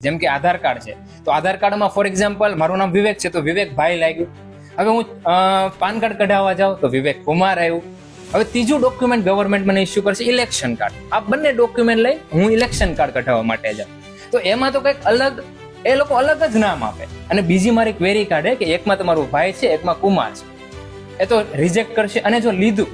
જેમ કે આધાર કાર્ડ છે, તો આધાર કાર્ડમાં ફોર એક્ઝામ્પલ મારું નામ વિવેક છે તો વિવેક ભાઈ લાગ્યું. હવે હું પાન કાર્ડ કઢાવવા જાઉં તો વિવેક કુમાર આવ્યું. હવે ત્રીજું ડોક્યુમેન્ટ ગવર્મેન્ટ મને ઇસ્યુ કરશે ઇલેક્શન કાર્ડ. આ બંને ડોક્યુમેન્ટ લઈ હું ઇલેક્શન કાર્ડ કઢાવવા માટે જાઉં, તો એમાં તો કંઈક અલગ, એ લોકો અલગ જ નામ આપે. અને બીજી મારી ક્વેરી કાઢે કે એકમાં તમારો ભાઈ છે, એકમાં કુમાર છે, એ તો રિજેક્ટ કરશે. અને જો લીધું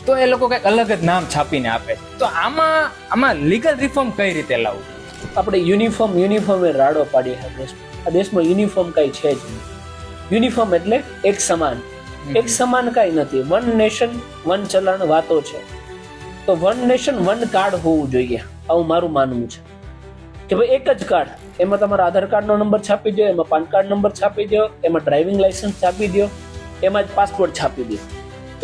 તો એ લોકો કંઈક અલગ જ નામ છાપીને આપે છે. તો આમાં લીગલ રિફોર્મ કઈ રીતે લાવવું? આપણે યુનિફોર્મ એ રાડો પાડી આ દેશમાં યુનિફોર્મ કઈ છે જ નહીં. યુનિફોર્મ એટલે એક સમાન. એક સમાન કઈ નથી. વન નેશન વન ચલણ વાતો છે, તો વન નેશન વન કાર્ડ હોવું જોઈએ, આવું મારું માનવું છે. કે ભાઈ એક જ કાર્ડ, એમાં તમારા આધાર કાર્ડનો નંબર છાપી દો, એમાં પાન કાર્ડ નંબર છાપી દો, એમાં ડ્રાઇવિંગ લાયસન્સ છાપી દો, એમાં જ પાસપોર્ટ છાપી દો.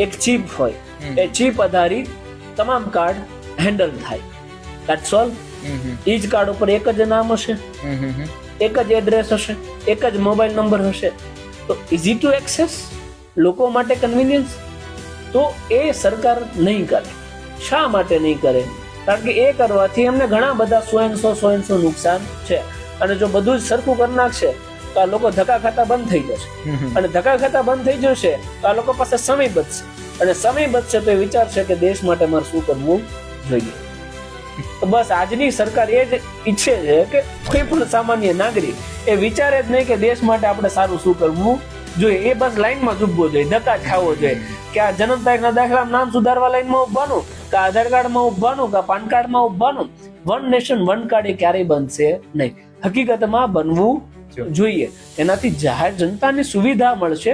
એક ચીપ હોય, એ ચીપ આધારિત તમામ કાર્ડ હેન્ડલ થાય. That's all. એ જ કાર્ડ ઉપર એક જ નામ હશે, એક જ એડ્રેસ હશે, એક જ મોબાઈલ નંબર હશે, તો ઇઝી ટુ એક્સેસ, લોકો માટે કન્વિનિયન્સ. તો એ સરકાર નહીં કરે. શા માટે નહીં કરે? કારણ કે એ કરવાથી એમને ઘણા બધા સો એનસો નુકસાન છે. અને જો બધું જ સરખું કરી નાખશે તો આ લોકો ધક્કા ખાતા બંધ થઈ જશે. અને ધક્કા ખાતા બંધ થઈ જશે તો આ લોકો પાસે સમય બચશે. અને સમય બચશે તો એ વિચારશે કે દેશ માટે મારે શું કરવું જોઈએ. તો બસ આજની સરકાર એ જ ઈચ્છે છે કે કોઈ પણ સામાન્ય નાગરિક એ વિચારે જ નહીં કે દેશ માટે આપણે સારું શું કરવું જોઈએ. એ બસ લાઈનમાં જ ઉભો જોઈએ, ધક્કા જ ખાવો જોઈએ કે આ જન્મ તારીખના દાખલામાં નામ સુધારવા લાઈનમાં ઉભાનું, કે આધાર કાર્ડમાં ઉભાનું, કે પાન કાર્ડમાં ઉભાનું. વન નેશન વન કાર્ડ એ ક્યારેય બનશે નહીં. હકીકતમાં બનવું જોઈએ. એનાથી જાહેર જનતાની સુવિધા મળશે